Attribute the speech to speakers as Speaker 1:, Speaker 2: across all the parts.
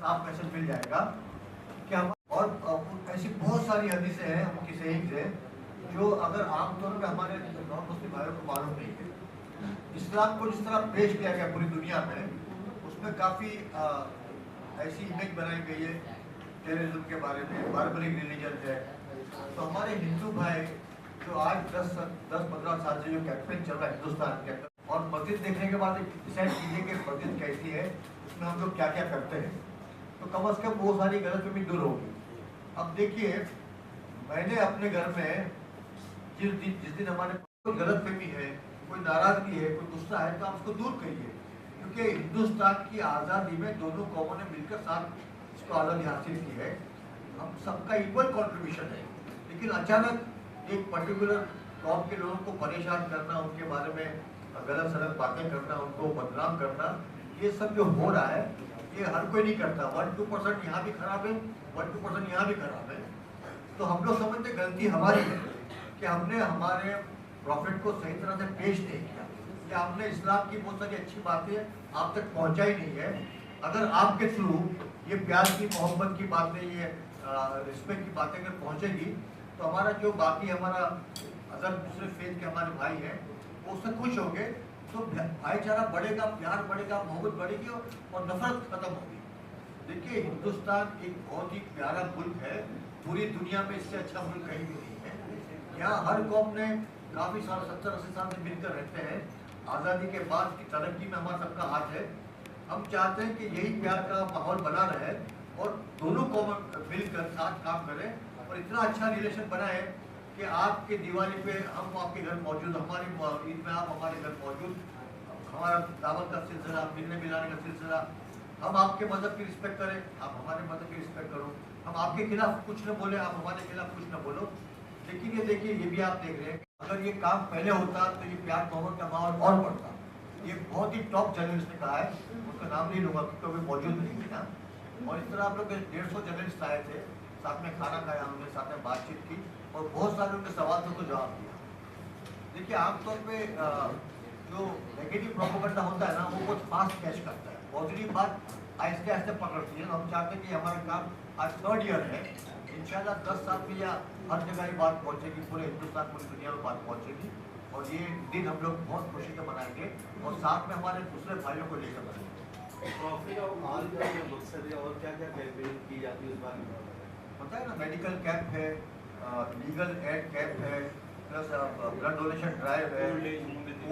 Speaker 1: साफ मैसेज मिल जाएगा कि हम और ऐसी बहुत सारी हदीसें हैं उनकी सही से जो अगर आमतौर पर हमारे नॉन मुस्लिम भाइयों को मालूम नहीं है। इस्लाम को जिस तरह पेश किया गया पूरी दुनिया में, उसमें काफ़ी ऐसी इमेज बनाई गई है टेररिज्म के बारे में, बार्बरिक रिलीजन है। तो हमारे हिंदू भाई जो आज 10-15 साल से जो कैंपेन चल रहा है हिंदुस्तान के अंदर, और मस्जिद देखने के बाद डिसाइड कीजिए कि मस्जिद कैसी है, उसमें हम लोग क्या क्या करते हैं, तो कम से कम वो सारी गलतफहमी दूर होगी। अब देखिए, मैंने अपने घर में जिस दिन हमारे कोई गलतफहमी है, कोई नाराजगी है, कोई गुस्सा है, तो आप उसको दूर करिए, क्योंकि हिंदुस्तान की आज़ादी में दोनों कौमों ने मिलकर साथ इसको आज़ादी हासिल की है। हम सबका इक्वल कंट्रीब्यूशन है, लेकिन अचानक एक पर्टिकुलर कौम के लोगों को परेशान करना, उनके बारे में गलत सलत बातें करना, उनको बदनाम करना, ये सब जो हो रहा है ये हर कोई नहीं करता। 1-2% यहाँ भी खराब है, 1-2% यहाँ भी खराब है। तो हम लोग समझते गलती हमारी है कि हमने हमारे प्रॉफिट को सही तरह से पेश नहीं किया, या हमने इस्लाम की बहुत सारी अच्छी बातें आप तक पहुँचाई नहीं है। अगर आपके थ्रू ये प्यार की, मोहब्बत की बातें, ये रिस्पेक्ट की बातें अगर पहुँचेगी, तो हमारा जो बाकी हमारा अदर दूसरे फेथ के हमारे भाई हैं वो उससे खुश होंगे, तो भाईचारा बढ़ेगा, प्यार बढ़ेगा, मोहब्बत बढ़ेगी और नफरत खत्म होगी। देखिए, हिंदुस्तान एक बहुत ही प्यारा मुल्क है, पूरी दुनिया में इससे अच्छा मुल्क कहीं भी नहीं है। यहाँ हर कौम ने काफ़ी साल, 70-80 साल से मिलकर रहते हैं। आज़ादी के बाद की तरक्की में हमारा सबका हाथ है। हम चाहते हैं कि यही प्यार का माहौल बना रहे और दोनों कौम मिलकर साथ काम करें और इतना अच्छा रिलेशन बनाए कि आपके दिवाली पे हम आपके घर मौजूद, हमारी ईद में आप हमारे घर मौजूद, हमारा दावत का सिलसिला, मिलने मिलाने का सिलसिला, हम आपके मज़हब की रिस्पेक्ट करें, आप हमारे मज़हब की रिस्पेक्ट करो, हम आपके खिलाफ कुछ न बोले, आप हमारे खिलाफ कुछ न बोलो। लेकिन ये देखिए, ये भी आप देख रहे हैं, अगर ये काम पहले होता तो ये प्यार मोहब्बत का माहौल और बढ़ता। ये बहुत ही टॉप जर्नलिस्ट ने कहा है, उसका नाम नहीं लूँगा क्योंकि अभी मौजूद नहीं है ना। और इस तरह आप लोग 150 जर्नलिस्ट आए थे, साथ में खाना खाया हमने, साथ में बातचीत की और बहुत सारे उनके सवालों को जवाब दिया। देखिए, आमतौर पे जो नेगेटिव प्रोपेगेंडा होता है ना, वो बहुत फास्ट कैच करता है, पॉजिटिव बात आहिस्ते आहिस्ते पकड़ती है। हम चाहते हैं कि हमारा काम आज 3rd ईयर है, इंशाल्लाह 10 साल में या हर जगह ये बात पहुँचेगी, पूरे हिंदुस्तान, पूरी दुनिया में बात पहुँचेगी और ये दिन हम लोग बहुत खुशी से मनाएंगे और साथ में हमारे दूसरे भाइयों को लेकर मनाएंगे।
Speaker 2: प्रॉफिट ऑफ ऑल का जो मकसद है और क्या क्या कैंपेन की जाती है उस बारे में
Speaker 1: पता है ना? मेडिकल कैंप है, लीगल एड कैंप है, प्लस ब्लड डोनेशन ड्राइव है,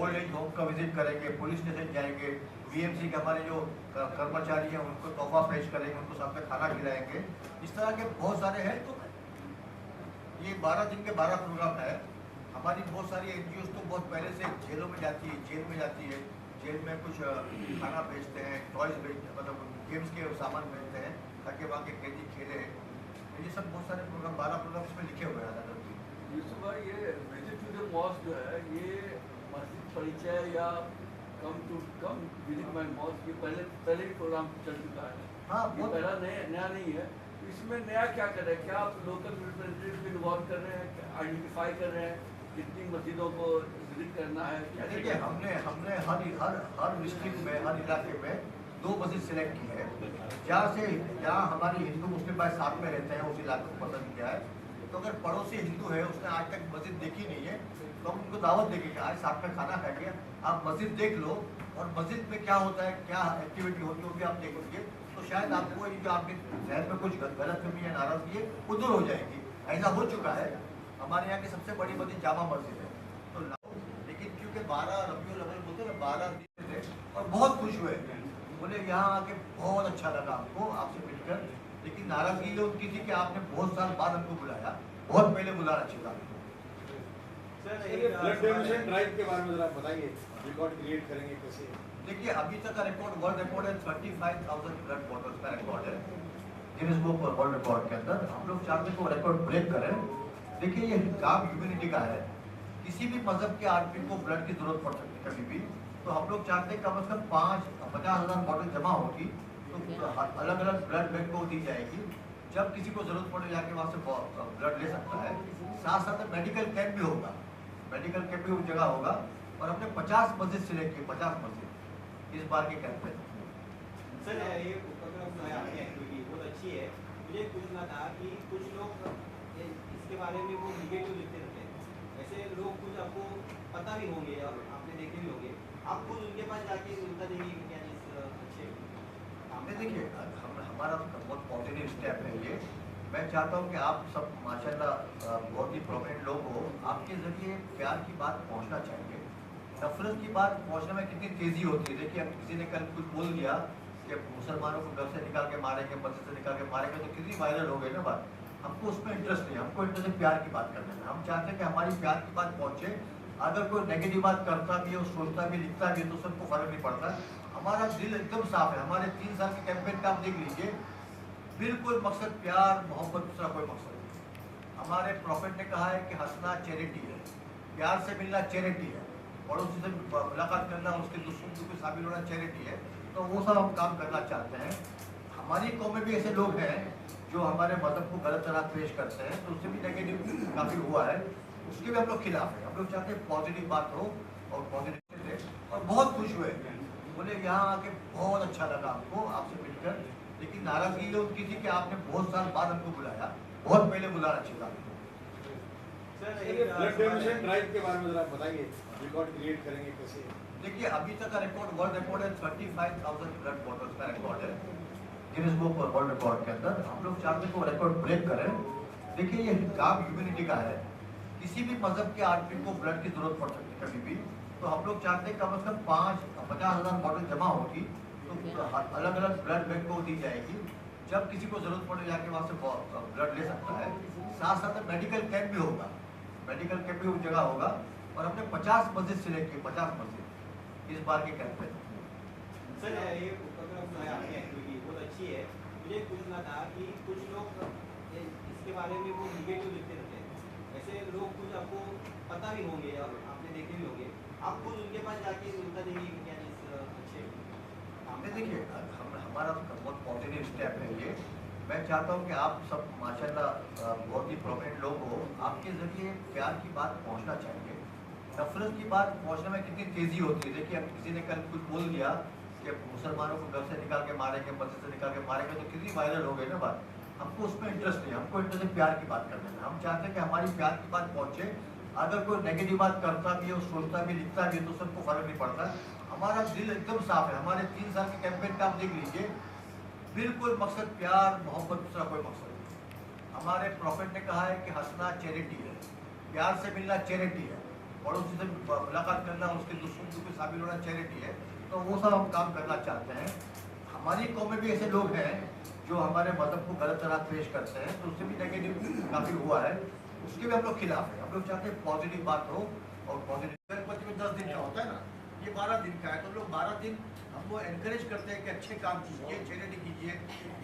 Speaker 1: ओल्ड एज होम का विजिट करेंगे, पुलिस स्टेशन जाएंगे, बीएमसी के हमारे जो कर्मचारी हैं उनको तोहफा पेश करेंगे, उनको साथ में खाना खिलाएंगे। इस तरह के बहुत सारे हैं। तो ये 12 दिन के 12 प्रोग्राम है। हमारी बहुत सारी NGOs तो बहुत पहले से जेलों में जाती है, जेल में जाती है, जेल में कुछ खाना बेचते हैं, टॉयज बेचते हैं, मतलब गेम्स के सामान बेचते हैं ताकि वहाँ के कैदी खेले। ये सब बहुत सारे प्रोग्राम, 12 प्रोग्राम इसमें लिखे हुए हैं।
Speaker 3: यूसुफ भाई, ये विजिट टू द मॉस्क जो है, ये मस्जिद परिचय या कम विजिट माय मॉस्क, ये पहले ही प्रोग्राम चल चुका है।
Speaker 1: हाँ,
Speaker 3: ये पहला नया नहीं है। इसमें नया क्या कर रहे हैं? क्या आप लोकल रिप्रेजेंटेटिव को इन्वॉल्व कर रहे हैं, आइडेंटिफाई कर रहे हैं कितनी मस्जिदों को विजिट करना है?
Speaker 1: देखिए, हमने हर डिस्ट्रिक्ट में, हर इलाके में 2 मस्जिद सिलेक्ट की है, जहाँ हमारी हिंदू मुस्लिम भाई साथ में रहते हैं, उस इलाके को पसंद किया है। तो अगर पड़ोसी हिंदू है, उसने आज तक मस्जिद देखी नहीं है, तो हम उनको दावत देंगे कि आज साथ में खाना खाएंगे, आप मस्जिद देख लो और मस्जिद में क्या होता है, क्या एक्टिविटी होती है, वो भी आप देखोगे, तो शायद आपको जो आपके जहन में कुछ गलतफहमी या नाराजगी है वो दूर हो जाएगी। ऐसा हो चुका है। हमारे यहाँ की सबसे बड़ी मस्जिद जामा मस्जिद है। तो लेकिन क्योंकि 12 रबीउल अव्वल बोलते हैं, 12 दिन थे और बहुत खुश हुए, बोले यहाँ आके बहुत अच्छा लगा हमको आपसे मिलकर। लेकिन नाराजगी ये उनकी थी कि आपने बहुत साल बाद हमको बुलाया, बहुत पहले बुलाना चाहिए था।
Speaker 2: ब्लड डोनेशन ड्राइव के बारे में जरा बताइए, रिकॉर्ड क्रिएट करेंगे कैसे?
Speaker 1: देखिए, अभी तक का रिकॉर्ड, वर्ल्ड रिकॉर्ड है 35,000 ब्लड बॉटल्स का रिकॉर्ड है गिनीज बुक वर्ल्ड रिकॉर्ड के अंदर। हम लोग चाहते हैं कि वो रिकॉर्ड ब्रेक करें। देखिए, ये काम ह्यूमैनिटी का है, किसी भी मजहब के आदमी को ब्लड की जरूरत पड़ सकती है कभी भी। तो हम लोग चाहते हैं कम से कम 50,000 बॉटल जमा होगी, तो अलग अलग ब्लड बैंक को दी जाएगी। जब किसी को जरूरत पड़े जाके वहाँ से ब्लड ले सकता है। साथ साथ मेडिकल कैंप भी होगा, मेडिकल कैंप भी उस जगह होगा। और हमने 50 मस्जिद सिलेक्ट की, 50 मस्जिद इस बार के कैंप में।
Speaker 2: सर, ये
Speaker 4: पूछना था कि कुछ लोग इसके बारे में वो निगेटिव लिखते रहते हैं, ऐसे लोग कुछ आपको पता भी होंगे और आपने देखे भी होंगे, आप खुद उनके पास जाके उनका देंगे कि क्या चीज़ अच्छे
Speaker 1: हमने देखिए हमारा तो बहुत पॉजिटिव स्टेप है ये। मैं चाहता हूँ कि आप सब माशाल्लाह बहुत ही प्रोमिनेंट लोग हो, आपके ज़रिए प्यार की बात पहुँचना चाहिए। नफरत की बात पहुँचने में कितनी तेज़ी होती है। देखिए अब किसी ने कल कुछ बोल दिया कि मुसलमानों को घर से निकाल के मारेंगे, मस्जिद से निकाल के मारेंगे, तो कितनी वायरल हो गई ना बात। हमको उसमें इंटरेस्ट नहीं, हमको इंटरेस्ट है प्यार की बात करने में। हम चाहते हैं कि हमारी प्यार की बात पहुँचे। अगर कोई नेगेटिव बात करता भी है, सोचता भी, लिखता भी है, तो सबको फर्क नहीं पड़ता। हमारा दिल एकदम साफ है। हमारे 3 साल के कैंपेन का आप देख लीजिए, बिल्कुल मकसद प्यार मोहब्बत, दूसरा कोई मकसद नहीं। हमारे प्रॉफिट ने कहा है कि हंसना चैरिटी है, प्यार से मिलना चैरिटी है, पड़ोसी से मुलाकात करना, उसके दुश्मन को शामिल होना चैरिटी है। तो वो सब हम काम करना चाहते हैं। हमारी कौम में भी ऐसे लोग हैं जो हमारे मज़हब को गलत तरह पेश करते हैं, तो उससे भी नेगेटिव काफ़ी हुआ है, उसके भी हम लोग खिलाफ है। हम लोग चाहते हैं पॉजिटिव बात हो और पॉजिटिव थे, और बहुत खुश हुए। बोले यहाँ आके बहुत अच्छा लगा हमको आपसे मिलकर, लेकिन नाराज़गी ये उनकी थी कि आपने बहुत साल बाद हमको बुलाया, बहुत पहले बुलाना चाहिए था।
Speaker 5: ब्लड डोनेशन ड्राइव के बारे में जरा बताइए, रिकॉर्ड क्रिएट करेंगे कैसे?
Speaker 1: देखिए अभी तक का रिकॉर्ड, वर्ल्ड रिकॉर्ड है 35,000 ब्लड बॉटल्स का रिकॉर्ड है गिनीज बुक वर्ल्ड रिकॉर्ड के अंदर। हम लोग चाहते हैं कि वो रिकॉर्ड ब्रेक करें। देखिए ये काम ह्यूमैनिटी का है, किसी भी मजहब के आदमी को ब्लड की जरूरत पड़ सकती है कभी भी, तो हम लोग चाहते हैं कम से कम 50,000 बॉटल जमा होगी, तो अलग अलग ब्लड बैंक को दी जाएगी। जब किसी को जरूरत पड़े जाके वहाँ से ब्लड ले सकता है। साथ साथ मेडिकल कैंप भी होगा, मेडिकल कैंप भी उस जगह होगा, और हमने 50 मस्जिद सिलेक्ट की, 50 मस्जिद इस बार के कैंप में।
Speaker 4: सर ये उपक्रम जो है आपकी एक्टिविटी बहुत अच्छी है। मुझे पूछना था कि कुछ लोग इसके बारे में वो निगेटिव लिखते रहते हैं, ऐसे लोग कुछ आपको पता भी होंगे और आपने देखे भी होंगे, आप खुद उनके पास जाके उनका देंगे कि क्या चीज़ अच्छे
Speaker 1: हमने देखिए हमारा तो बहुत पॉजिटिव स्टेप है ये। मैं चाहता हूँ कि आप सब माशाल्लाह बहुत ही प्रोमिनेंट लोग हो, आपके ज़रिए प्यार की बात पहुँचना चाहिए। नफरत की बात पहुँचने में कितनी तेज़ी होती है। देखिए अब किसी ने कल कुछ बोल दिया कि मुसलमानों को घर से निकाल के मारेंगे, मस्जिद से निकाल के मारेंगे, तो कितनी वायरल हो गई ना बात। हमको उसमें इंटरेस्ट नहीं, हमको इंटरेस्ट है प्यार की बात करने में। हम चाहते हैं कि हमारी प्यार की बात पहुँचे। अगर कोई नेगेटिव बात करता भी है, सोचता भी, लिखता भी है, तो सबको फर्क नहीं पड़ता। हमारा दिल एकदम साफ है। हमारे 3 साल के कैंपेन का आप देख लीजिए, बिल्कुल मकसद प्यार मोहब्बत, दूसरा कोई मकसद नहीं। हमारे प्रॉफिट ने कहा है कि हंसना चैरिटी है, प्यार से मिलना चैरिटी है, पड़ोसी से मुलाकात करना, उसके दुश्मन को शामिल होना चैरिटी है। तो वो सब हम काम करना चाहते हैं। हमारी कौम में भी ऐसे लोग हैं जो हमारे मज़हब को गलत तरह पेश करते हैं, तो उससे भी नेगेटिव काफ़ी हुआ है, उसके भी हम लोग खिलाफ है। हम लोग चाहते हैं पॉजिटिव बात हो और पॉजिटिव। गणपति में 10 दिन का होता है ना, ये 12 दिन का है, तो लोग 12 दिन हमको एनकरेज करते हैं कि अच्छे काम कीजिए, चैरिटी कीजिए,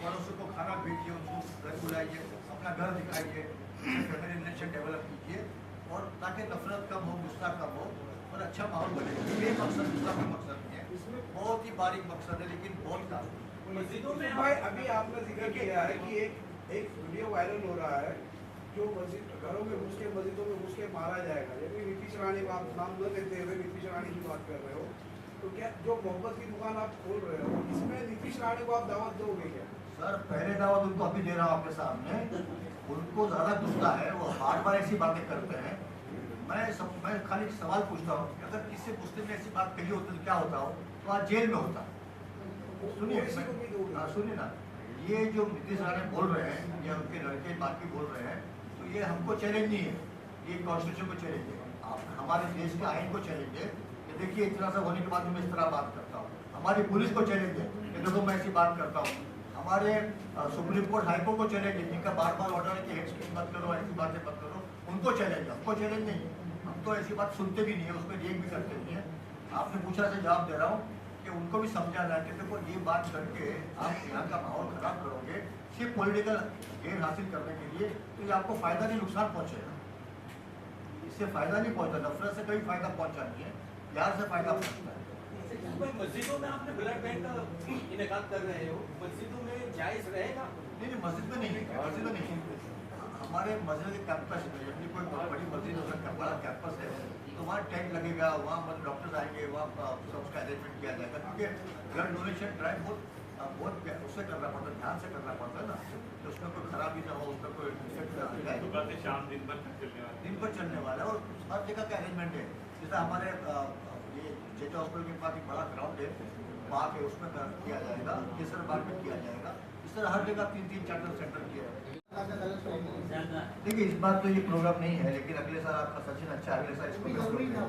Speaker 1: पड़ोसियों को खाना भेजिए, उनको घर बुलाइए, अपना घर दिखाइए, फैमिली रिलेशन डेवलप कीजिए, और ताकि नफरत कम हो, गुस्सा कम हो और अच्छा माहौल बने। ये मकसद, दूसरा कोई मकसद नहीं है। इसमें बहुत ही बारीक मकसद है, लेकिन बहुत काम
Speaker 5: मस्जिदों में भाई अभी आपने जिक्र किया है कि एक वीडियो वायरल हो रहा है जो मस्जिद घरों में घुस के, मस्जिदों में घुस के मारा जाएगा। यदि नीतीश रानी को आप नाम न लेते हुए नीतीश रानी की बात कर रहे हो, तो क्या जो मोहब्बत की दुकान आप खोल रहे हो, इसमें नीतीश रानी को आप दावत दोगे क्या?
Speaker 1: सर पहले दावत उनको अभी दे रहा हूँ आपके सामने। उनको ज़्यादा गुस्सा है, वो बार बार ऐसी बातें करते हैं। मैं खाली सवाल पूछता हूँ कि अगर किसी मुस्लिम ने ऐसी बात कही होती तो क्या होता हो? तो आज जेल में होता। सुनिए सुनिए ना, ये जो नीतीश रानी बोल रहे हैं या उनके लड़के बाकी बोल रहे हैं, तो ये हमको चैलेंज नहीं है, ये कॉन्स्टिट्यूशन को चैलेंज है, हमारे देश के आइन को चैलेंज है कि देखिए इस तरह से होने के बाद मैं इस तरह बात करता हूँ। हमारी पुलिस को चैलेंज है कि देखो मैं ऐसी बात करता हूँ। हमारे सुप्रीम कोर्ट, हाईकोर्ट को चैलेंज है, जिनका बार बार ऑर्डर है कि हेड स्पीच मत करो, ऐसी बातें मत करो, उनको चैलेंज है, हमको चैलेंज नहीं है। हम तो ऐसी बात सुनते भी नहीं है, उसमें रिएक्ट भी करते नहीं है। आपने पूछा से जवाब दे रहा हूँ कि उनको भी समझाना है कि देखो ये बात करके आप यहाँ का माहौल खराब करोगे सिर्फ पॉलिटिकल गेन हासिल करने के लिए, तो ये आपको फायदा नहीं नुकसान पहुँचेगा। इससे फायदा नहीं पहुँचता, नफरत से कोई फायदा पहुँचा नहीं है, प्यार से फायदा पहुँचता है।
Speaker 2: मस्जिदों में आपने ब्लड बैंक का इनेकाद कर रहे हो, मस्जिदों में जायज़ रहेगा?
Speaker 1: नहीं मस्जिद में नहीं है, मस्जिद में नहीं है। हमारे मस्जिद के कैंपस में अपनी कोई बड़ी मस्जिद हो सकता है, बड़ा कैंपस है, तो वहाँ टेंट लगेगा, वहाँ मतलब डॉक्टर्स आएंगे, वहाँ सब उसका अरेंजमेंट किया जाएगा। क्योंकि ब्लड डोनेशन ड्राइव बहुत उससे करना पड़ता है, ध्यान से करना पड़ता है ना, तो उसमें कोई खराबी भी ना हो उसमें कोई इफेक्ट ना आए।
Speaker 6: सुबह से शाम दिन भर तक चलने वाला
Speaker 1: दिन पर चलने वाला है और हर जगह का अरेंजमेंट है। जैसे हमारे ये जेजे हॉस्पिटल के पास एक बड़ा ग्राउंड है, वहाँ पे उसमें किया जाएगा, केसर बाग में किया जाएगा। इस तरह हर जगह 3-3 4 सेंटर किया है। देखिए इस बार तो ये प्रोग्राम नहीं है, लेकिन अगले साल आपका सचिन अच्छा अगले साल इसको मिस करेंगे।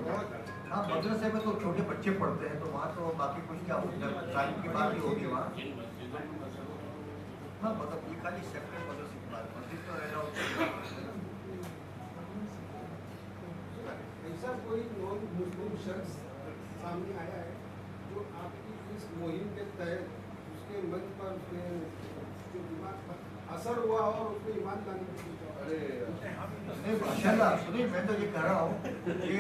Speaker 1: हाँ मदरसे में तो छोटे बच्चे पढ़ते हैं तो वहाँ तो बाकी कुछ क्या टाइम की बात ही होगी वहाँ। हाँ मतलब ये खाली सेपरेट मदरसे की बात, मस्जिद तो रह रहा
Speaker 5: ऐसा कोई नॉन मुस्लिम शख्स सामने आया है जो आपकी इस मुहिम के तहत उसके मन पर उसके जो दिमाग पर असर हुआ और उसको ईमान लाने की कोशिश
Speaker 1: नहीं माशाल्लाह। सुनिए मैं तो ये कह रहा हूँ कि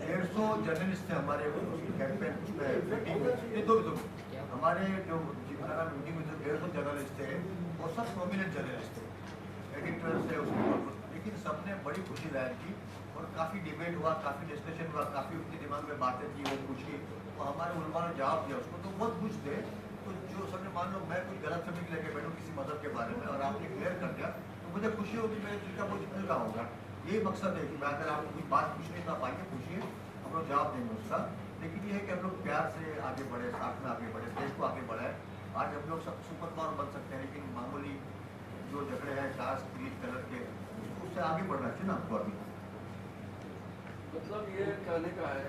Speaker 1: 150 जर्नलिस्ट थे हमारे कैंपेन मीटिंग में, ये दो हमारे जो जिम्मेदार मीटिंग में जो 150 जर्नलिस्ट थे वो सब प्रोमिनेंट जर्नलिस्ट थे, एडिटर्स थे उसमें, लेकिन सबने बड़ी खुशी जाहिर की और काफ़ी डिबेट हुआ, काफ़ी डिस्कशन हुआ, काफ़ी उनके दिमाग में बातें थी वो पूछी तो हमारे उलमा ने जवाब दिया उसको, तो बहुत खुश थे। तो जो सबने मान लो मैं कोई गलत फहमी लेके बैठूँ किसी मदद के बारे में और आपने क्लियर कर दिया तो मुझे खुशी होगी, मेरे दिल का मुझे मिल रहा होगा। यही मकसद है कि मैं अगर आपको कोई बात पूछने का पाएंगे पूछिए, हम लोग जवाब देंगे उसका। लेकिन ये है कि हम लोग प्यार से आगे बढ़े, साथ में आगे बढ़े, देश को आगे बढ़ाए। आज हम लोग सब सुपर पावर बन सकते हैं, लेकिन मामूली जो झगड़े हैं कास्ट क्रीड कलर के उससे आगे बढ़ना चाहिए ना हमको अभी।
Speaker 3: मतलब ये कहने का है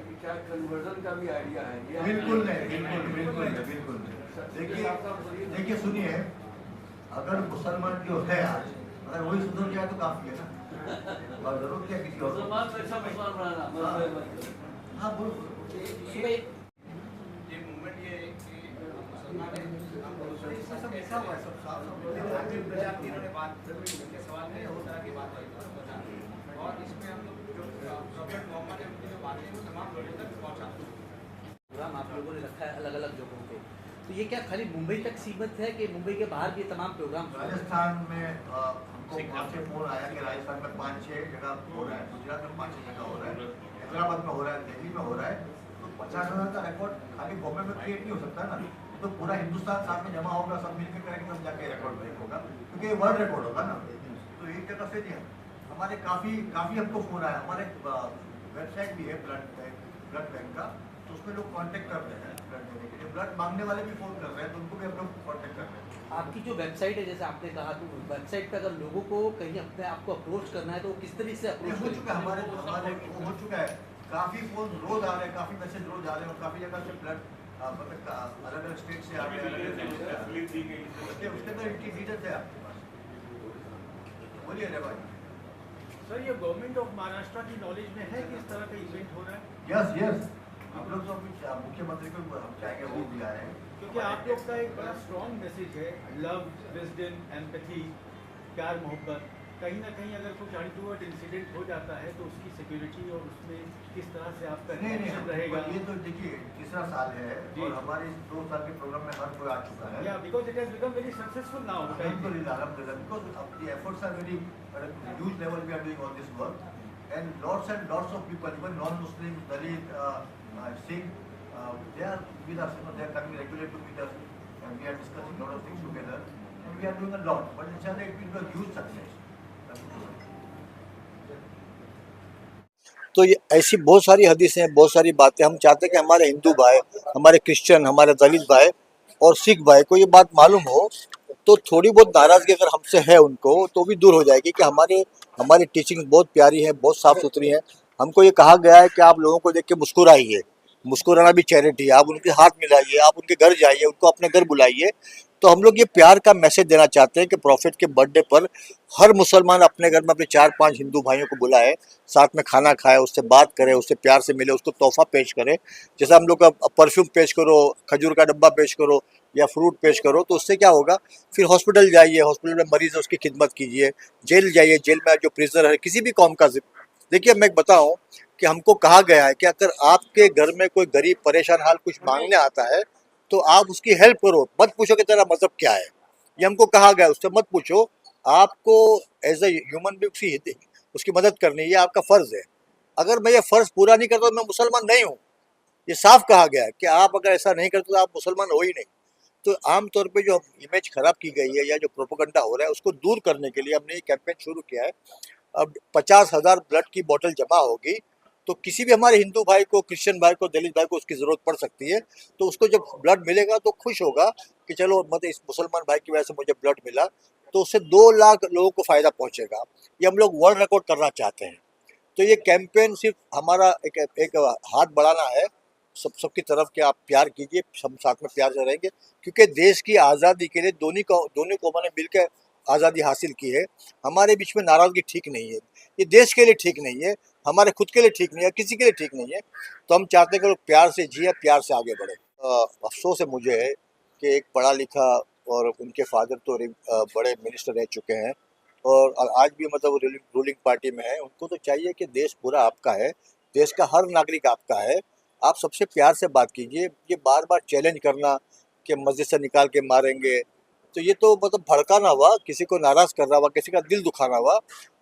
Speaker 3: कि क्या कन्वर्जन का भी आइडिया है ये?
Speaker 1: बिल्कुल नहीं, बिल्कुल नहीं। देखिए सुनिए, अगर मुसलमान जो है आज अगर वही सुधर जाए तो काफी है ना, और जरूरत क्या किसी और
Speaker 3: मुसलमान पैसा मुसलमान बनाना।
Speaker 1: हाँ बोलो
Speaker 4: ये मूवमेंट ये मुसलमान सब ऐसा हुआ है, सब साफ इन्होंने बात के सवाल में बहुत तरह की बात आई और इसमें हम लोग जो प्रॉफेट मोहम्मद है उनकी जो बातें वो तमाम लोगों तक पहुँचाते हैं।
Speaker 7: प्रोग्राम आप लोगों ने रखा है अलग अलग जगहों पे, तो ये क्या खाली मुंबई तक सीमित है कि मुंबई के बाहर भी तमाम प्रोग्राम?
Speaker 1: राजस्थान में हमको वहाँ से फोन आया कि राजस्थान में 5-6 जगह हो रहा है, गुजरात में 5-6 जगह हो रहा है, हैदराबाद में हो रहा है, दिल्ली में हो रहा है। तो 50,000 का रिकॉर्ड खाली बॉम्बे में क्रिएट नहीं हो सकता ना, तो पूरा हिंदुस्तान साथ में जमा होगा, सब मिलकर करेंगे तब जाके रिकॉर्ड ब्रेक होगा, क्योंकि ये वर्ल्ड रिकॉर्ड होगा ना। तो एक जगह से नहीं है, हमारे काफ़ी हमको फोन आया। हमारे वेबसाइट भी है ब्लड बैंक का, तो उसमें लोग कांटेक्ट कर रहे हैं ब्लड देने के लिए, ब्लड मांगने वाले भी फोन कर रहे हैं, तो उनको भी हम लोग कांटेक्ट कर रहे हैं।
Speaker 7: आपकी जो वेबसाइट है जैसे आपने कहा, तो वेबसाइट पे अगर लोगों को कहीं अपने आप को अप्रोच करना है तो किस तरीके से
Speaker 1: ये
Speaker 7: अप्रोच
Speaker 1: हो चुका है, हमारे हो चुका है, काफ़ी फोन रोज आ रहे हैं, काफ़ी मैसेज रोज आ रहे हैं और काफ़ी जगह से ब्लड मतलब अलग अलग स्टेट से आ रहे हैं, उसके अंदर इनकी डिटेल्स है आपके पास। बोलिए रे भाई।
Speaker 8: सर ये गवर्नमेंट ऑफ महाराष्ट्र की नॉलेज में है कि इस तरह का इवेंट हो रहा है?
Speaker 1: यस हम लोग तो मुख्यमंत्री को हम चाहेंगे वो भी आए हैं,
Speaker 8: क्योंकि आप लोग का एक बड़ा स्ट्रॉन्ग मैसेज है, लव, विजडम, एम्पैथी, प्यार मोहब्बत। कहीं ना कहीं अगर कुछ अनटूवर्ड इंसिडेंट हो जाता है तो उसकी सिक्योरिटी और उसमें किस तरह से आपका रिएक्शन रहेगा?
Speaker 1: ये तो देखिए तीसरा साल है और हमारे इस 2 साल के प्रोग्राम में हर कोई आ चुका है।
Speaker 8: या because it has become very successful now.
Speaker 1: Alhamdulillah, because the efforts are very at a huge level. We are doing all this work, and lots of people, even non-Muslims, Dalit, Sikh, they are with us. They are coming regularly to meet us, and we are discussing lot of things together, and we are doing a lot. But inshallah, it will be a huge success.
Speaker 9: तो ये ऐसी बहुत सारी हदीसें हैं, बहुत सारी बातें। हम चाहते हैं कि हमारे हिंदू भाई, हमारे क्रिश्चियन, हमारे दलित भाई और सिख भाई को ये बात मालूम हो, तो थोड़ी बहुत नाराज़गी अगर हमसे है उनको तो भी दूर हो जाएगी कि हमारी टीचिंग बहुत प्यारी है, बहुत साफ़ सुथरी है। हमको ये कहा गया है कि आप लोगों को देख के मुस्कुराइए, मुस्कुराना भी चैरिटी है। आप उनके हाथ मिलाइए, आप उनके घर जाइए, उनको अपने घर बुलाइए। तो हम लोग ये प्यार का मैसेज देना चाहते हैं कि प्रॉफिट के बर्थडे पर हर मुसलमान अपने घर में अपने 4-5 हिंदू भाइयों को बुलाए, साथ में खाना खाए, उससे बात करे, उससे प्यार से मिले, उसको तोहफा पेश करे। जैसे हम लोग का परफ्यूम पेश करो, खजूर का डब्बा पेश करो या फ्रूट पेश करो, तो उससे क्या होगा, फिर हॉस्पिटल जाइए, हॉस्पिटल में मरीज है उसकी खिदमत कीजिए, जेल जाइए, जेल में जो प्रिजनर है किसी भी कौम का। देखिए मैं एक बताऊँ कि हमको कहा गया है कि अगर आपके घर में कोई गरीब परेशान हाल कुछ मांगने आता है तो आप उसकी हेल्प करो, मत पूछो कि तेरा मजहब क्या है। ये हमको कहा गया, उससे मत पूछो। आपको एज ए ह्यूमन बीइंग उसकी मदद करनी, ये आपका फ़र्ज़ है। अगर मैं ये फ़र्ज़ पूरा नहीं करता तो मैं मुसलमान नहीं हूँ। ये साफ कहा गया है कि आप अगर ऐसा नहीं करते तो आप मुसलमान हो ही नहीं। तो आमतौर पे जो इमेज खराब की गई है या जो प्रोपोगंडा हो रहा है उसको दूर करने के लिए हमने ये कैंपेन शुरू किया है। अब 50,000 ब्लड की बोतल जमा होगी तो किसी भी हमारे हिंदू भाई को, क्रिश्चियन भाई को, दलित भाई को उसकी ज़रूरत पड़ सकती है। तो उसको जब ब्लड मिलेगा तो खुश होगा कि चलो मतलब इस मुसलमान भाई की वजह से मुझे ब्लड मिला, तो उससे 2 लाख लोगों को फ़ायदा पहुँचेगा। ये हम लोग वर्ल्ड रिकॉर्ड करना चाहते हैं। तो ये कैंपेन सिर्फ हमारा एक हाथ बढ़ाना है सबकी तरफ कि आप प्यार कीजिए, सब साथ में प्यार से रहेंगे, क्योंकि देश की आज़ादी के लिए दोनों कौमों ने मिलकर आज़ादी हासिल की है। हमारे बीच में नाराज़गी ठीक नहीं है, ये देश के लिए ठीक नहीं है, हमारे खुद के लिए ठीक नहीं है, किसी के लिए ठीक नहीं है। तो हम चाहते हैं कि लोग प्यार से जिए, प्यार से आगे बढ़े। अफसोस है मुझे कि एक पढ़ा लिखा और उनके फादर तो बड़े मिनिस्टर रह चुके हैं और आज भी मतलब रूलिंग पार्टी में है। उनको तो चाहिए कि देश पूरा आपका है, देश का हर नागरिक आपका है, आप सबसे प्यार से बात कीजिए। ये बार बार चैलेंज करना कि मस्जिद से निकाल के मारेंगे, तो ये तो मतलब भड़काना हुआ, किसी को नाराज़ करना हुआ, किसी का दिल दुखाना हुआ।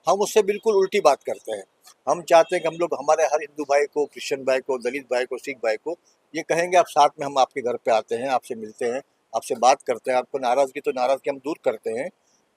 Speaker 9: हम उससे बिल्कुल उल्टी बात करते हैं। हम चाहते हैं कि हम लोग हमारे हर हिंदू भाई को, क्रिश्चियन भाई को, दलित भाई को, सिख भाई को ये कहेंगे, आप साथ में हम आपके घर पे आते हैं, आपसे मिलते हैं, आपसे बात करते हैं, आपको नाराज़गी तो नाराज़गी हम दूर करते हैं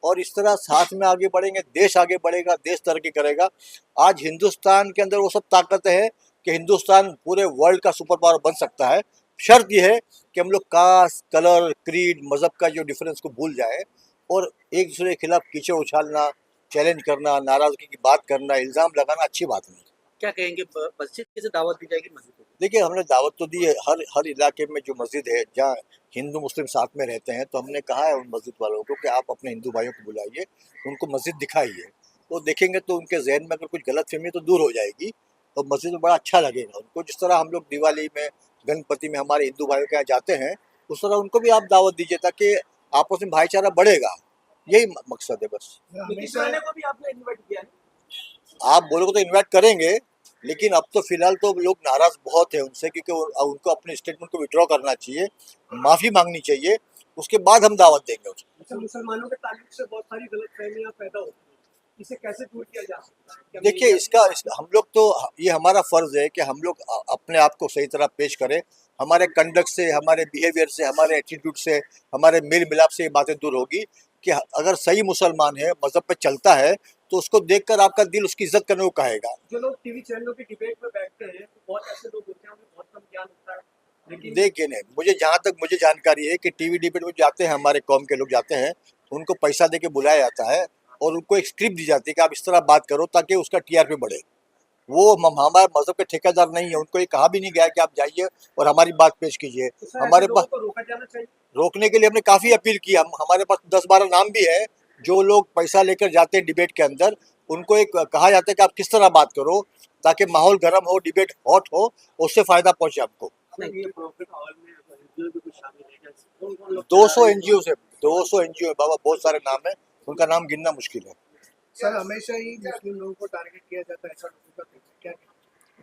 Speaker 9: और इस तरह साथ में आगे बढ़ेंगे, देश आगे बढ़ेगा, देश तरक्की करेगा। आज हिंदुस्तान के अंदर वो सब ताकतें हैं कि हिंदुस्तान पूरे वर्ल्ड का सुपर पावर बन सकता है। शर्त यह है कि हम लोग कास्ट, कलर, क्रीड, मज़हब का जो डिफरेंस को भूल जाएं और एक दूसरे के खिलाफ कीचड़ उछालना, चैलेंज करना, नाराज़गी की बात करना, इल्ज़ाम लगाना अच्छी बात नहीं।
Speaker 7: क्या कहेंगे, मस्जिद कैसे दावत दी जाएगी मस्जिद को?
Speaker 9: देखिए, हमने दावत तो दी है, हर इलाके में जो मस्जिद है जहाँ हिंदू मुस्लिम साथ में रहते हैं, तो हमने कहा है उन मस्जिद वालों को कि आप अपने हिंदू भाइयों को बुलाइए, उनको मस्जिद दिखाइए। वो देखेंगे तो उनके जहन में अगर कुछ गलतफहमी तो दूर हो जाएगी और मस्जिद में बड़ा अच्छा लगेगा उनको। जिस तरह हम लोग दिवाली में, गणपति में हमारे हिंदू भाइयों के यहाँ जाते हैं, उस तरह उनको भी आप दावत दीजिए ताकि आपस में भाईचारा बढ़ेगा। यही मकसद है बस।
Speaker 5: हमेशा
Speaker 7: को भी आपने इनवाइट किया है?
Speaker 9: आप बोलोगे तो इनवाइट करेंगे, लेकिन अब तो फिलहाल तो लोग नाराज बहुत है उनसे, क्योंकि उनको अपने स्टेटमेंट को विड्रॉ करना चाहिए, माफी मांगनी चाहिए, उसके बाद हम दावत देंगे उसको।
Speaker 7: मुसलमानों के ताल्लुक से बहुत सारी गलतफहमियां पैदा होती हैं, इसे कैसे दूर किया जा सकता है?
Speaker 9: देखिए, इसका हम लोग तो, ये हमारा फर्ज है कि हम लोग अपने आप को सही तरह पेश करें। हमारे कंडक्ट से, हमारे बिहेवियर से, हमारे एटीट्यूड से, हमारे मेल मिलाप से ये बातें दूर होगी कि अगर सही मुसलमान है, मजहब पे चलता है, तो उसको देखकर आपका दिल उसकी इज्जत करने को कहेगा।
Speaker 7: जो लोग टीवी चैनलों की डिबेट में बैठते हैं तो बहुत ऐसे लोग होते हैं, उन्हें बहुत कम ज्ञान होता है, लेकिन
Speaker 9: देखिए नहीं, मुझे जहाँ तक मुझे जानकारी है कि टीवी डिबेट में जाते हैं, हमारे कौम के लोग जाते हैं, उनको पैसा दे के बुलाया जाता है और उनको एक स्क्रिप्ट दी जाती है कि आप इस तरह बात करो ताकि उसका टीआरपी बढ़े। वो हमारे मजहब के ठेकेदार नहीं है, उनको ये कहा भी नहीं गया कि आप जाइए और हमारी बात पेश कीजिए। हमारे पास
Speaker 7: को रोका जाना चाहिए।
Speaker 9: रोकने के लिए हमने काफ़ी अपील की। हमारे पास 10-12 नाम भी है जो लोग पैसा लेकर जाते हैं डिबेट के अंदर। उनको एक कहा जाता है कि आप किस तरह बात करो ताकि माहौल गर्म हो, डिबेट हॉट हो, उससे फ़ायदा पहुँचे आपको।
Speaker 7: ये प्रॉफिट हॉल में एनजीओ भी कुछ शामिल है क्या? कौन-कौन लोग
Speaker 9: 200 एनजीओ से, 200 एनजीओ है बाबा, बहुत सारे नाम है, उनका नाम गिनना मुश्किल है।
Speaker 5: सर हमेशा ही मुस्लिम लोगों को टारगेट किया जाता है, ऐसा लोगों का क्या?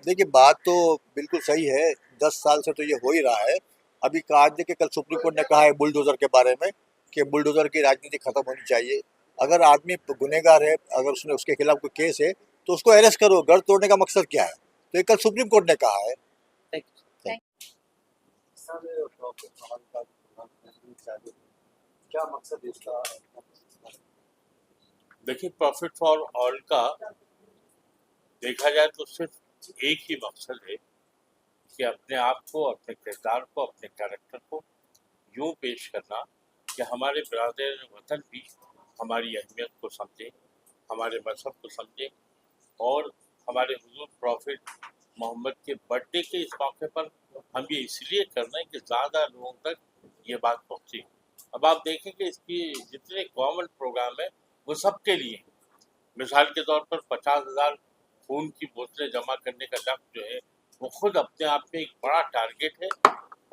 Speaker 9: देखिए, बात तो बिल्कुल सही है, 10 साल से तो ये हो ही रहा है। अभी आज देखिए, कल सुप्रीम कोर्ट ने कहा है बुलडोज़र के बारे में कि बुलडोज़र की राजनीति खत्म होनी चाहिए। अगर आदमी गुनहगार है, अगर उसके खिलाफ कोई केस है तो उसको अरेस्ट करो, घर तोड़ने का मकसद क्या है? तो ये कल सुप्रीम कोर्ट ने कहा है।
Speaker 1: क्या मकसद है इसका?
Speaker 6: देखिए, प्रॉफिट फॉर ऑल का देखा जाए तो सिर्फ एक ही मकसद है कि अपने आप को, अपने किरदार को, अपने कैरेक्टर को यूं पेश करना कि हमारे बिरादर वतन भी हमारी अहमियत को समझें, हमारे मजहब को समझें और हमारे हुजूर प्रॉफिट मोहम्मद के बर्थडे के इस मौके पर हम ये इसलिए कर रहे हैं कि ज़्यादा लोगों तक ये बात पहुँचे। अब आप देखें कि इसकी जितने कॉमन प्रोग्राम है वो सबके लिए। मिसाल के तौर पर 50,000 खून की बोतलें जमा करने का लक्ष्य जो है वो खुद अपने आप में एक बड़ा टारगेट है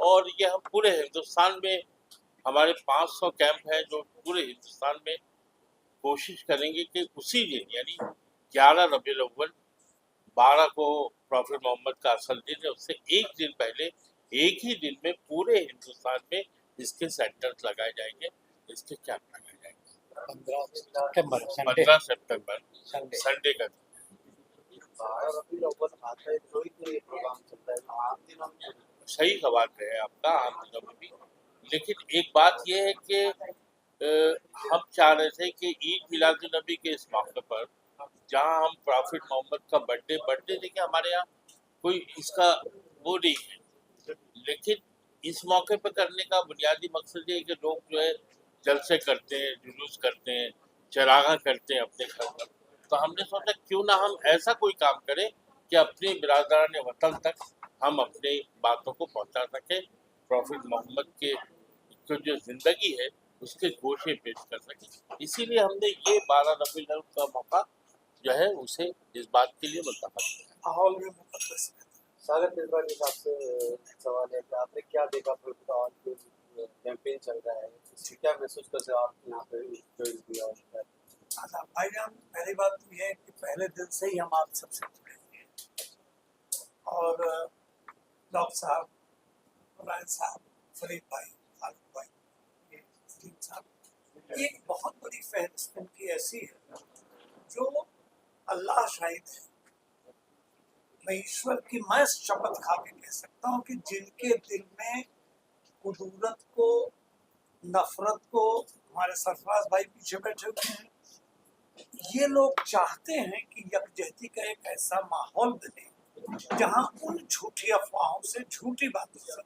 Speaker 6: और ये हम पूरे हिंदुस्तान में, हमारे 500 कैंप हैं जो पूरे हिंदुस्तान में कोशिश करेंगे कि उसी दिन यानी 11 रबीउल अव्वल 12 को प्रॉफिट मोहम्मद का असल दिन है, उससे एक दिन पहले एक ही दिन में पूरे हिंदुस्तान में इसके सेंटर्स लगाए जाएंगे, इसके कैंप लगाए जाएंगे। 15 सितंबर संडे का सही सवाल है आपका। आम दिनों में भी लेकिन एक बात यह है कि हम चाह रहे थे कि ईद मिलादुन्नबी के इस मौके पर जहां हम प्रॉफिट मोहम्मद का बर्थडे देखिए हमारे यहाँ कोई इसका वो नहीं है, लेकिन इस मौके पर करने का बुनियादी मकसद ये है कि लोग जो है जलसे करते हैं, जुलूस करते हैं, चरागा करते हैं अपने घर पर, तो हमने सोचा क्यों ना हम ऐसा कोई काम करें कि अपने बिरादरान वतन तक हम अपनी बातों को पहुंचा सकें, प्रॉफिट मोहम्मद के जो जिंदगी है उसके गोशे पेश कर सकें। इसीलिए हमने ये 12 रबीउल अव्वल का मौका जो है उसे इस बात के लिए मुंतखब किया।
Speaker 5: माहौल में मुकद्दस है।
Speaker 10: सागर तिरपाल जी आपसे सवाल है कि आपने क्या देखा प्रोटोकॉल के कैंपेन चल रहा है, इससे क्या महसूस करते हो आप यहाँ पे जो दिया
Speaker 5: अच्छा भाईजान, पहली बात तो यह है कि पहले दिन से ही हम आप सबसे जुड़े हुए हैं और डॉक्टर साहब, रायन साहब, फरीद भाई, फारूक भाई, ये सलीम साहब, एक बहुत बड़ी फहरिस्त उनकी ऐसी है जो अल्लाह शाहिद है, मैं ईश्वर की मैं शपथ खा के कह सकता हूँ कि जिनके दिल में कुदूरत को, नफरत को, हमारे सरफराज भाई पीछे बैठे हुए हैं, ये लोग चाहते हैं कि यकजहती का एक ऐसा माहौल बने जहां उन झूठी अफवाहों से झूठी बातों से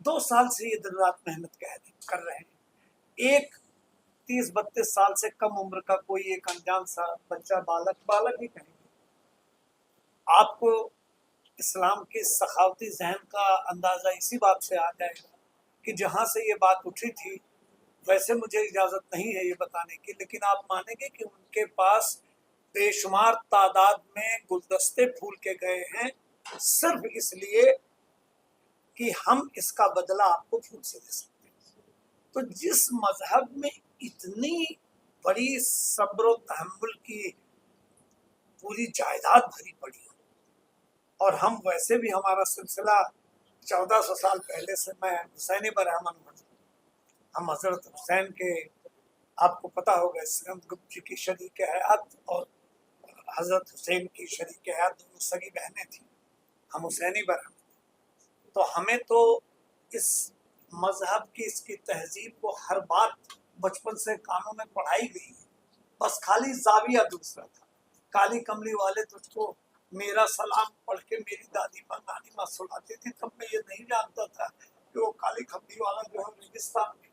Speaker 5: 2 साल से ये दिन रात मेहनत कर रहे हैं। एक 30-32 साल से कम उम्र का कोई एक अनजान सा बच्चा, बालक ही कहेंगे, आपको इस्लाम के सखावती जहन का अंदाजा इसी बात से आ जाएगा कि जहाँ से ये बात उठी थी, वैसे मुझे इजाज़त नहीं है ये बताने की, लेकिन आप मानेंगे कि उनके पास बेशुमार तादाद में गुलदस्ते फूल के गए हैं सिर्फ इसलिए कि हम इसका बदला आपको फूल से दे सकते हैं। तो जिस मजहब में इतनी बड़ी सब्र व तहम्मुल की पूरी जायदाद भरी पड़ी है, और हम वैसे भी हमारा सिलसिला 1400 साल पहले से, मैं हुसैनी बरहमन हूँ, हम हजरत हुसैन के, आपको पता होगा सिकंदर जी की शरीक हयात और हजरत हुसैन की शरीक हयात दोनों सगी बहनें थी, हम हुसैनी बरहमन। तो हमें तो इस मजहब की, इसकी तहजीब को हर बात बचपन से कानों में पढ़ाई गई है, बस खाली जाविया दूसरा था। काली कमली वाले तुझको मेरा सलाम पढ़ के मेरी दादी माँ नानी माँ सुनाती थी, तब मैं ये नहीं जानता था कि वो काली कमली वाला जो है रेगिस्तान में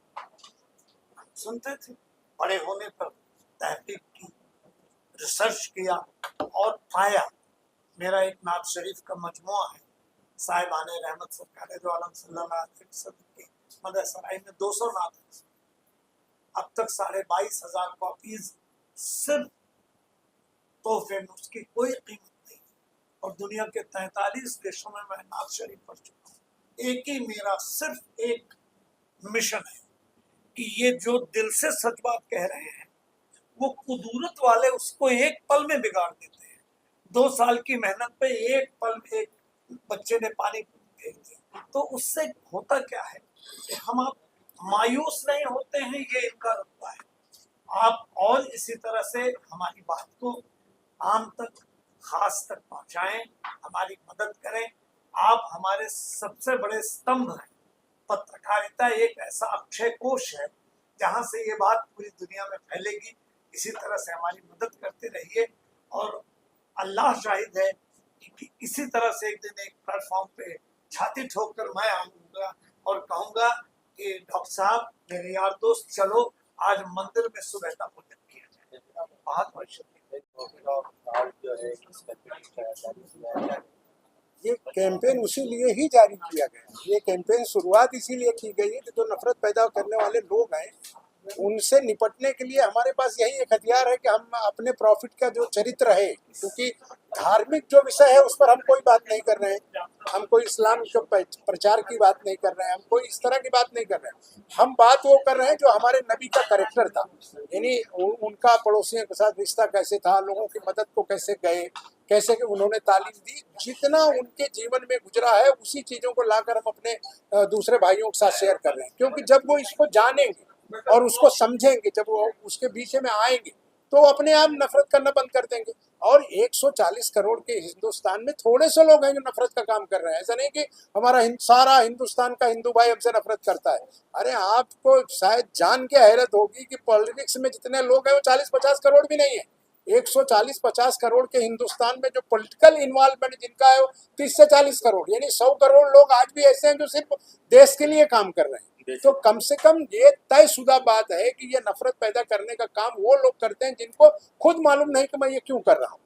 Speaker 5: सुनते थे। बड़े होने पर तहकीक की, रिसर्च किया और पाया। मेरा एक नात शरीफ का मजमुआ है, साहिबाने रहमत सरकार जो आलम सल्लल्लाहु अलैहि वसल्लम की मदद सराय में 200 नात है। अब तक 22,500 कॉपीज सिर्फ तोहफे में, उसकी कोई कीमत नहीं, और दुनिया के 43 देशों में मैं नात शरीफ पढ़ चुका हूँ। एक ही मेरा सिर्फ एक मिशन है कि ये जो दिल से सच बात कह रहे हैं वो कुदूरत वाले उसको एक पल में बिगाड़ देते हैं। 2 साल की मेहनत पे एक पल में एक बच्चे ने पानी फेंक दिया, तो उससे होता क्या है कि हम आप मायूस नहीं होते हैं, ये इनका रुतबा है। आप और इसी तरह से हमारी बात को आम तक, खास तक पहुंचाएं, हमारी मदद करें। आप हमारे सबसे बड़े स्तंभ हैं। पत्रकारिता एक ऐसा अक्षय कोश है जहां से ये बात पूरी दुनिया में फैलेगी। इसी तरह से हमारी मदद करते रहिए, और अल्लाह शाहिद है कि इसी तरह से एक दिन एक प्लेटफॉर्म पे छाती ठोक कर मैं आऊँगा और कहूँगा कि डॉक्टर साहब, मेरे यार दोस्त, चलो आज मंदिर में सुबह का भोजन किया जाए। बहुत बहुत शुक्रिया। ये कैंपेन उसी लिए ही जारी किया गया। ये कैंपेन शुरुआत इसीलिए की गई है कि जो नफरत पैदा करने वाले लोग हैं उनसे निपटने के लिए हमारे पास यही एक हथियार है कि हम अपने प्रॉफिट का जो चरित्र है, क्योंकि धार्मिक जो विषय है उस पर हम कोई बात नहीं कर रहे हैं, हम कोई इस्लाम के प्रचार की बात नहीं कर रहे हैं, हम कोई इस तरह की बात नहीं कर रहे हैं। हम बात वो कर रहे हैं जो हमारे नबी का कैरेक्टर था, यानी उनका पड़ोसियों के साथ रिश्ता कैसे था, लोगों की मदद को कैसे गए, कैसे कि उन्होंने तालीम दी, जितना उनके जीवन में गुजरा है उसी चीज़ों को लाकर हम अपने दूसरे भाइयों के साथ शेयर कर रहे हैं। क्योंकि जब वो इसको जानेंगे और उसको समझेंगे, जब वो उसके बीच में आएंगे तो अपने आप नफरत करना बंद कर देंगे। और 140 करोड़ के हिंदुस्तान में थोड़े से लोग हैं जो नफरत का काम कर रहे हैं। ऐसा नहीं कि हमारा सारा हिंदुस्तान का हिंदू भाई हमसे नफरत करता है। अरे आपको शायद जान के हैरत होगी कि पॉलिटिक्स में जितने लोग हैं वो 40-50 करोड़ भी नहीं है। 140-50 करोड़ के हिंदुस्तान में जो पॉलिटिकल इन्वॉल्वमेंट जिनका है वो 30 से 40 करोड़, यानी 100 करोड़ लोग आज भी ऐसे हैं जो सिर्फ देश के लिए काम कर रहे हैं। तो कम से कम ये तयशुदा बात है कि ये नफरत पैदा करने का काम वो लोग करते हैं जिनको खुद मालूम नहीं कि मैं ये क्यों कर रहा हूँ।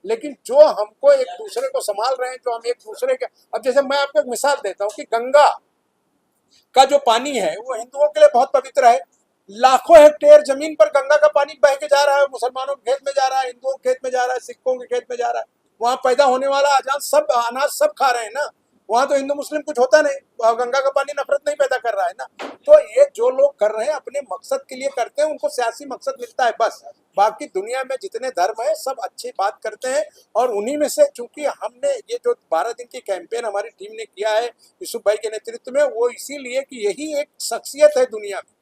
Speaker 5: लेकिन जो हमको एक दूसरे को संभाल रहे हैं, जो हम एक दूसरे के, अब जैसे मैं आपको एक मिसाल देता हूँ कि गंगा का जो पानी है वो हिंदुओं के लिए बहुत पवित्र है। लाखों हेक्टेयर जमीन पर गंगा का पानी बह के जा रहा है, मुसलमानों के खेत में जा रहा है, हिंदुओं के खेत में जा रहा है, सिखों के खेत में जा रहा है। वहां पैदा होने वाला अनाज सब खा रहे हैं ना। वहां तो हिंदू मुस्लिम कुछ होता नहीं, गंगा का पानी नफरत नहीं पैदा कर रहा है ना। तो ये जो लोग कर रहे हैं अपने मकसद के लिए करते हैं, उनको सियासी मकसद मिलता है बस। बाकी दुनिया में जितने धर्म है सब अच्छी बात करते हैं। और उन्हीं में से चूंकि हमने ये जो 12 दिन की कैंपेन हमारी टीम ने किया है यूसुफ भाई के नेतृत्व में, वो इसीलिए कि यही एक शख्सियत है दुनिया में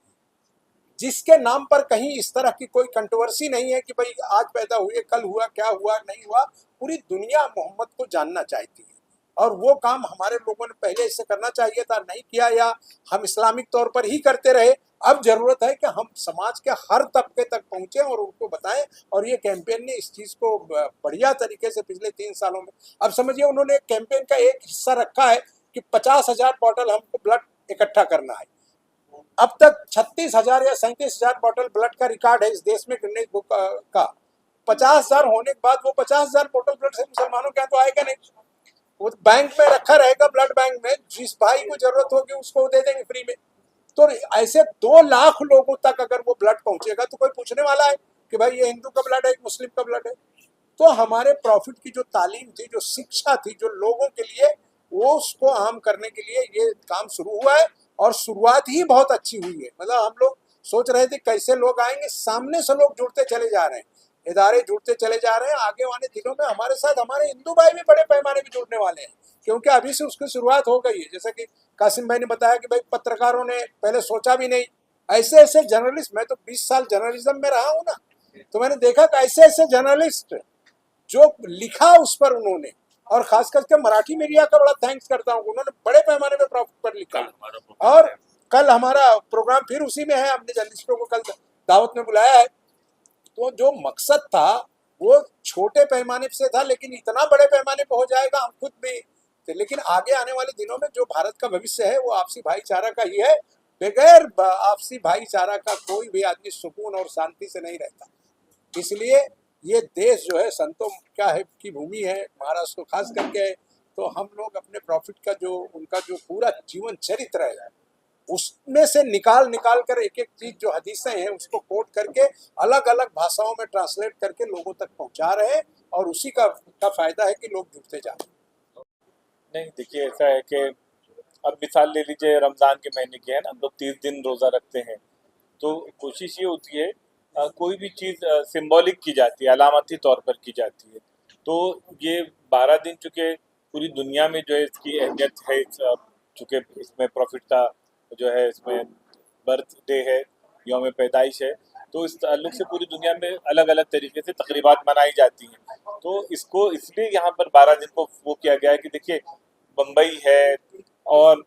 Speaker 5: जिसके नाम पर कहीं इस तरह की कोई कंट्रोवर्सी नहीं है कि भाई आज पैदा हुए, कल हुआ, क्या हुआ, नहीं हुआ। पूरी दुनिया मोहम्मद को जानना चाहती है और वो काम हमारे लोगों ने पहले इससे करना चाहिए था, नहीं किया, या हम इस्लामिक तौर पर ही करते रहे। अब जरूरत है कि हम समाज के हर तबके तक पहुंचे और उनको बताएं। और ये कैंपेन ने इस चीज को बढ़िया तरीके से पिछले 3 सालों में, अब समझिए उन्होंने कैंपेन का एक हिस्सा रखा है कि 50,000 बॉटल हमको ब्लड इकट्ठा करना है। अब तक 36,000 या 37,000 बॉटल ब्लड का रिकॉर्ड है इस देश में गिनीज बुक का। 50,000 होने के बाद वो 50,000 बॉटल ब्लड से मुसलमानों के यहाँ तो आएगा नहीं, वो बैंक में रखा रहेगा, ब्लड बैंक में। जिस भाई को जरूरत होगी उसको दे देंगे फ्री में। तो ऐसे 2 लाख लोगों तक अगर वो ब्लड पहुंचेगा तो कोई पूछने वाला है कि भाई ये हिंदू का ब्लड है कि मुस्लिम का ब्लड है। तो हमारे प्रॉफिट की जो तालीम थी, जो शिक्षा थी, जो लोगों के लिए, वो उसको आम करने के लिए ये काम शुरू हुआ है और शुरुआत ही बहुत अच्छी हुई है। मतलब हम लोग सोच रहे थे कैसे लोग आएंगे, सामने से लोग जुड़ते चले जा रहे हैं, इदारे जुड़ते चले जा रहे हैं। आगे आने दिनों में हमारे साथ हमारे हिंदू भाई भी बड़े पैमाने पर जुड़ने वाले हैं, क्योंकि अभी से उसकी शुरुआत हो गई है। जैसा कि कासिम भाई ने बताया कि भाई पत्रकारों ने पहले सोचा भी नहीं, ऐसे ऐसे जर्नलिस्ट, मैं तो 20 साल जर्नलिज्म में रहा हूँ ना, तो मैंने देखा कि ऐसे ऐसे जर्नलिस्ट जो लिखा उस पर उन्होंने, और खास करके मराठी मीडिया का बड़ा थैंक्स करता हूँ, उन्होंने बड़े पैमाने पे प्रॉफिट पर लिखा। और कल हमारा प्रोग्राम फिर उसी में है, हमने जर्नलिस्टों को कल दावत में बुलाया है। तो जो मकसद था वो छोटे पैमाने से था, लेकिन इतना बड़े पैमाने पर हो जाएगा हम खुद भी थे। लेकिन आगे आने वाले दिनों में जो भारत का भविष्य है वो आपसी भाईचारा का ही है। बगैर आपसी भाईचारा का कोई भी आदमी सुकून और शांति से नहीं रहता। इसलिए ये देश जो है संतों क्या है की भूमि है, महाराष्ट्र को खास करके। तो हम लोग अपने प्रॉफिट का जो उनका जो पूरा जीवन चरित्र है उसमें से निकाल कर एक एक चीज जो हदीसें हैं उसको कोट करके अलग अलग भाषाओं में ट्रांसलेट करके लोगों तक पहुंचा रहे हैं, और उसी का फायदा है कि लोग जुड़ते जा रहे हैं।
Speaker 11: नहीं, देखिए ऐसा है कि अब मिसाल ले लीजिए, रमज़ान के महीने की है ना, हम लोग 30 दिन रोज़ा रखते हैं। तो कोशिश ये होती है कोई भी चीज़ सिंबॉलिक की जाती है, अलामती तौर पर की जाती है। तो ये 12 दिन चूँकि पूरी दुनिया में जो है इसकी अहमियत है, चूँकि इसमें प्रॉफिट का जो है, इसमें बर्थडे है, यौम पैदाइश है, तो इस ताल्लुक से पूरी दुनिया में अलग अलग तरीके से तकरीबात मनाई जाती हैं। तो इसको इसलिए यहाँ पर 12 दिन को वो किया गया है कि देखिए बम्बई है और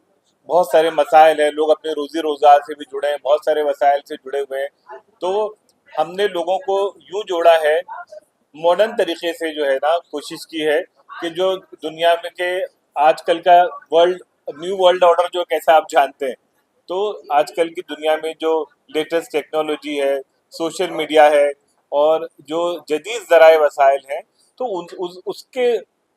Speaker 11: बहुत सारे मसाइल है, लोग अपने रोज़ी रोज़गार से भी जुड़े हैं, बहुत सारे वसाइल से जुड़े हुए हैं। तो हमने लोगों को यूँ जोड़ा है मॉडर्न तरीके से, जो है ना, कोशिश की है कि जो दुनिया में के आजकल का न्यू वर्ल्ड ऑर्डर जो कैसा आप जानते हैं, तो आजकल की दुनिया में जो लेटेस्ट टेक्नोलॉजी है, सोशल मीडिया है और जो जदीद ज़राए वसाइल हैं, तो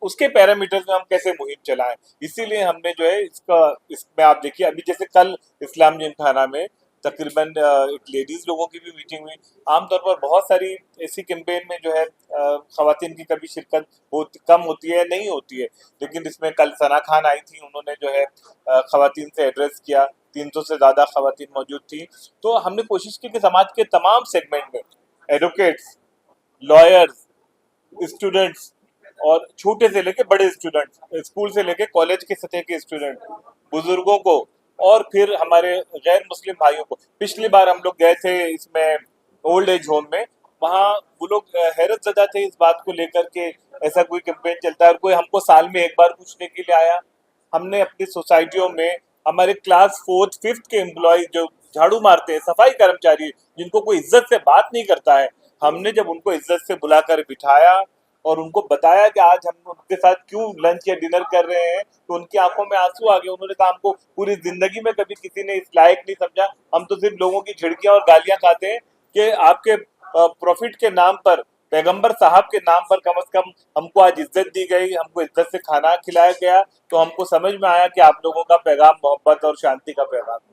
Speaker 11: उसके पैरामीटर्स में हम कैसे मुहिम चलाएं। इसीलिए हमने जो है इसमें आप देखिए, अभी जैसे कल इस्लाम जिमखाना में तकरीबन एक लेडीज़ लोगों की भी मीटिंग हुई। आमतौर पर बहुत सारी ऐसी कैंपेन में जो है ख़वातीन की कभी शिरकत कम होती है, नहीं होती है, लेकिन इसमें कल सना खान आई थी, उन्होंने जो है ख़वातीन से एड्रेस किया, 300 से ज़्यादा ख़वातीन मौजूद थी। तो हमने कोशिश की कि समाज के तमाम सेगमेंट में एडवोकेट्स, लॉयर्स, स्टूडेंट्स और छोटे से लेके बड़े स्टूडेंट्स, स्कूल से लेके कॉलेज के सतह के स्टूडेंट, बुजुर्गों को और फिर हमारे गैर मुस्लिम भाइयों को। पिछली बार हम लोग गए थे इसमें ओल्ड एज होम में, वहाँ वो लोग हैरत ज़दा थे इस बात को लेकर के ऐसा कोई कैंपेन चलता है और कोई हमको साल में एक बार पूछने के लिए आया। हमने अपनी सोसाइटियों में हमारे क्लास 4th 5th के एम्प्लॉय जो झाड़ू मारते हैं, सफाई कर्मचारी जिनको कोई इज्जत से बात नहीं करता है, हमने जब उनको इज्जत से बुलाकर बिठाया और उनको बताया कि आज हम उनके साथ क्यों लंच या डिनर कर रहे हैं, तो उनकी आंखों में आंसू आ गए। उन्होंने कहा हमको पूरी जिंदगी में कभी किसी ने इस लायक नहीं समझा, हम तो सिर्फ लोगों की झिड़कियां और गालियां खाते हैं कि आपके प्रॉफिट के नाम पर, पैगंबर साहब के नाम पर कम से कम हमको आज इज्जत दी गई, हमको इज्जत से खाना खिलाया गया, तो हमको समझ में आया कि आप लोगों का पैगाम मोहब्बत और शांति का पैगाम है।